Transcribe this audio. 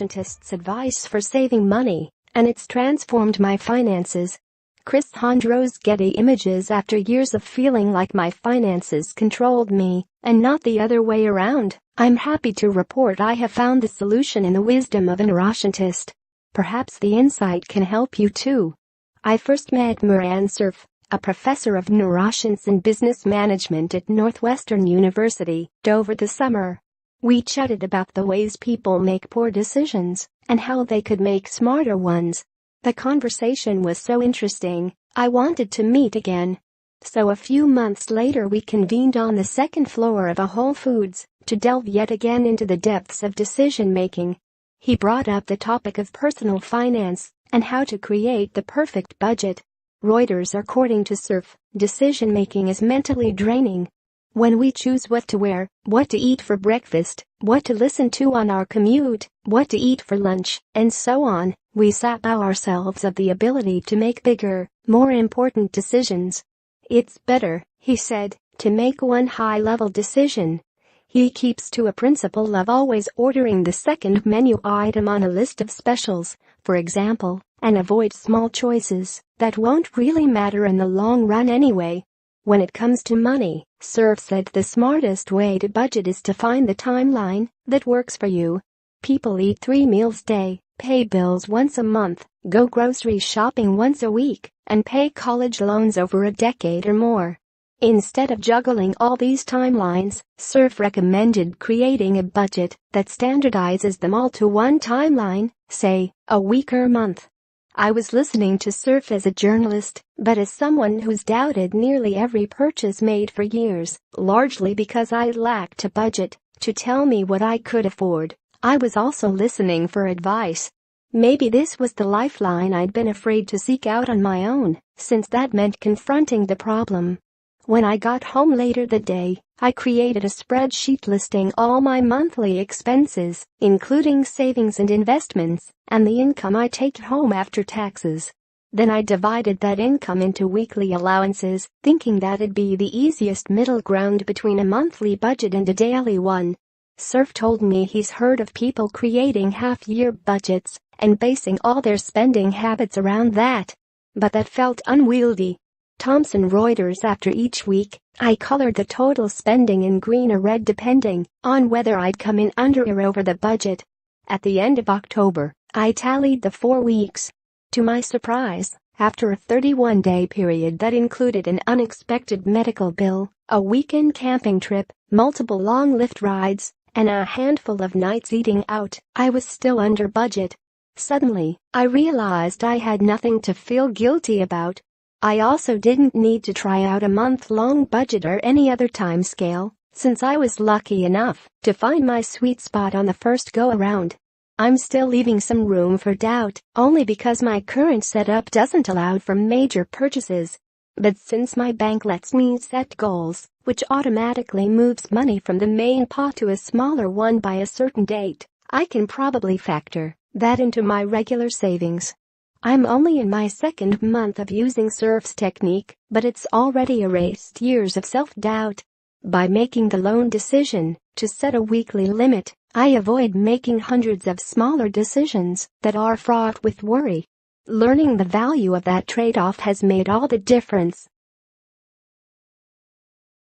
neuroscientist's advice for saving money, and it's transformed my finances. Chris Hondros. Getty Images. After years of feeling like my finances controlled me, and not the other way around, I'm happy to report I have found the solution in the wisdom of a neuroscientist. Perhaps the insight can help you too. I first met Moran Cerf, a professor of neuroscience and business management at Northwestern University, over the summer. We chatted about the ways people make poor decisions and how they could make smarter ones. The conversation was so interesting, I wanted to meet again. So a few months later we convened on the second floor of a Whole Foods to delve yet again into the depths of decision-making. He brought up the topic of personal finance and how to create the perfect budget. Reuters. According to Cerf, decision-making is mentally draining. When we choose what to wear, what to eat for breakfast, what to listen to on our commute, what to eat for lunch, and so on, we sap ourselves of the ability to make bigger, more important decisions. It's better, he said, to make one high-level decision. He keeps to a principle of always ordering the second menu item on a list of specials, for example, and avoid small choices that won't really matter in the long run anyway. When it comes to money, Cerf said the smartest way to budget is to find the timeline that works for you. People eat 3 meals a day, pay bills once a month, go grocery shopping once a week, and pay college loans over a decade or more. Instead of juggling all these timelines, Cerf recommended creating a budget that standardizes them all to one timeline, say, a week or month. I was listening to Cerf as a journalist, but as someone who's doubted nearly every purchase made for years, largely because I lacked a budget to tell me what I could afford, I was also listening for advice. Maybe this was the lifeline I'd been afraid to seek out on my own, since that meant confronting the problem. When I got home later that day, I created a spreadsheet listing all my monthly expenses, including savings and investments, and the income I take home after taxes. Then I divided that income into weekly allowances, thinking that'd be the easiest middle ground between a monthly budget and a daily one. Cerf told me he's heard of people creating half-year budgets and basing all their spending habits around that. But that felt unwieldy. Thomson Reuters. After each week, I colored the total spending in green or red depending on whether I'd come in under or over the budget. At the end of October, I tallied the 4 weeks. To my surprise, after a 31-day period that included an unexpected medical bill, a weekend camping trip, multiple long lift rides, and a handful of nights eating out, I was still under budget. Suddenly, I realized I had nothing to feel guilty about. I also didn't need to try out a month-long budget or any other time scale, since I was lucky enough to find my sweet spot on the first go-around. I'm still leaving some room for doubt, only because my current setup doesn't allow for major purchases. But since my bank lets me set goals, which automatically moves money from the main pot to a smaller one by a certain date, I can probably factor that into my regular savings. I'm only in my second month of using Cerf's technique, but it's already erased years of self-doubt. By making the lone decision to set a weekly limit, I avoid making hundreds of smaller decisions that are fraught with worry. Learning the value of that trade-off has made all the difference.